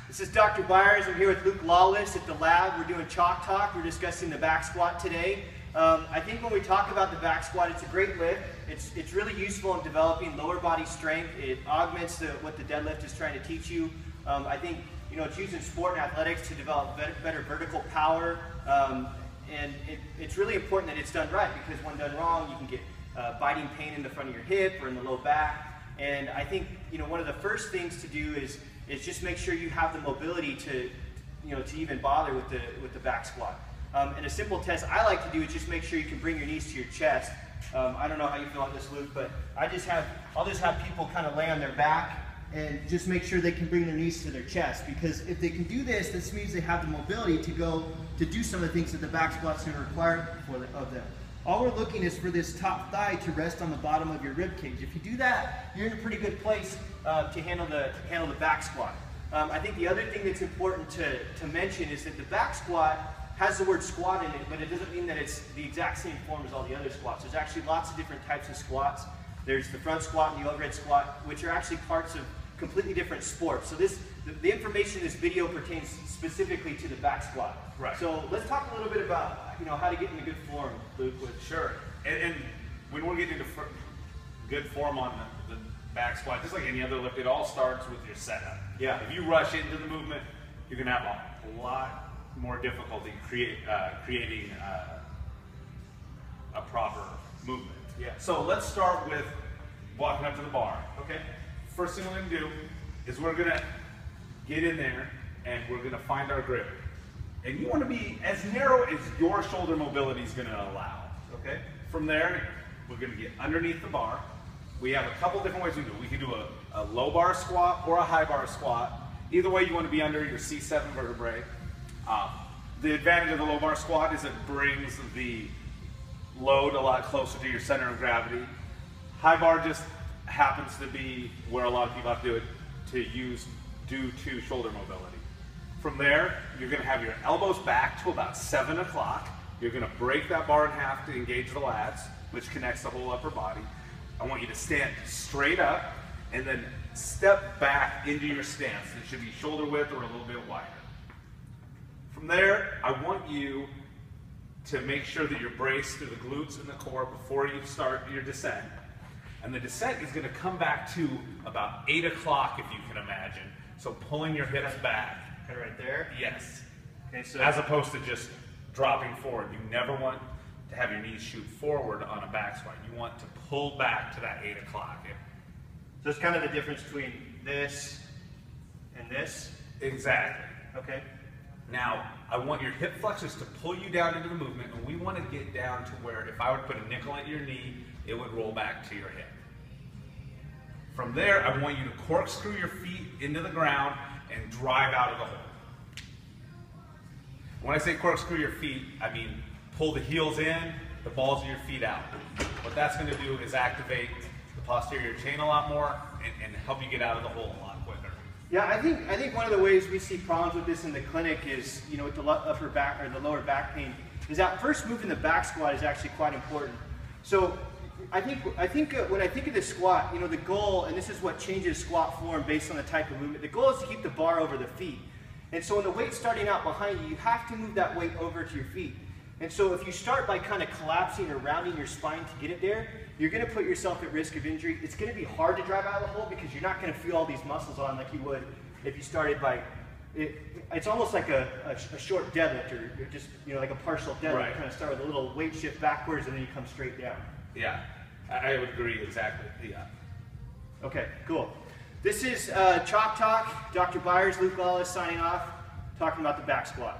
This is Dr. Byers. I'm here with Luke Lollis at the lab. We're doing Chalk Talk. We're discussing the back squat today. I think when we talk about the back squat, it's a great lift. It's really useful in developing lower body strength. It augments what the deadlift is trying to teach you. I think it's used in sport and athletics to develop better vertical power. And it's really important that it's done right, because when done wrong, you can get biting pain in the front of your hip or in the low back. And I think one of the first things to do is just make sure you have the mobility to even bother with the back squat. And a simple test I like to do is just make sure you can bring your knees to your chest. I don't know how you feel on this, Luke, but I'll just have people kind of lay on their back and just make sure they can bring their knees to their chest, because if they can do this, this means they have the mobility to do some of the things that the back squat's going to require of them. All we're looking is for this top thigh to rest on the bottom of your rib cage. If you do that, you're in a pretty good place to handle the back squat. I think the other thing that's important to mention is that the back squat has the word squat in it, but it doesn't mean that it's the exact same form as all the other squats. There's actually lots of different types of squats. There's the front squat and the overhead squat, which are actually parts of completely different sports. So the information in this video pertains specifically to the back squat. Right. So let's talk a little bit about how to get into good form, Luke. Sure. And when we're getting into good form on the back squat, just like any other lift, it all starts with your setup. Yeah. If you rush into the movement, you're going to have a lot more difficulty creating a proper movement. Yeah. So let's start with walking up to the bar. Okay. First thing we're going to do is we're going to get in there and we're going to find our grip. And you want to be as narrow as your shoulder mobility is going to allow. Okay. From there, we're going to get underneath the bar. We have a couple different ways we do it. We can do a low bar squat or a high bar squat. Either way, you want to be under your C7 vertebrae. The advantage of the low bar squat is it brings the load a lot closer to your center of gravity. High bar just happens to be where a lot of people have to do it due to shoulder mobility. From there, you're going to have your elbows back to about 7 o'clock. You're going to break that bar in half to engage the lats, which connects the whole upper body. I want you to stand straight up and then step back into your stance. It should be shoulder width or a little bit wider. From there, I want you to make sure that you're braced through the glutes and the core before you start your descent. And the descent is going to come back to about 8 o'clock, if you can imagine. So pulling your hips back. Kind of right there? Yes. Okay, so as opposed to just dropping forward. You never want to have your knees shoot forward on a back squat. You want to pull back to that 8 o'clock. So it's kind of the difference between this and this? Exactly. Okay. Now, I want your hip flexors to pull you down into the movement, and we want to get down to where if I would put a nickel at your knee, it would roll back to your hip. From there, I want you to corkscrew your feet into the ground and drive out of the hole. When I say corkscrew your feet, I mean pull the heels in, the balls of your feet out. What that's going to do is activate the posterior chain a lot more and help you get out of the hole a lot quicker. Yeah, I think one of the ways we see problems with this in the clinic is, with the upper back or the lower back pain, is that first move in the back squat is actually quite important. So I think when I think of the squat, the goal, and this is what changes squat form based on the type of movement, the goal is to keep the bar over the feet. And so when the weight's starting out behind you, you have to move that weight over to your feet. And so if you start by kind of collapsing or rounding your spine to get it there, you're going to put yourself at risk of injury. It's going to be hard to drive out of the hole because you're not going to feel all these muscles on like you would if you started by, it's almost like a short deadlift or just, like a partial deadlift. Right. You kind of start with a little weight shift backwards and then you come straight down. Yeah, I would agree exactly. Yeah. Okay, cool. This is Chalk Talk. Dr. Byers, Luke Lollis signing off, talking about the back squat.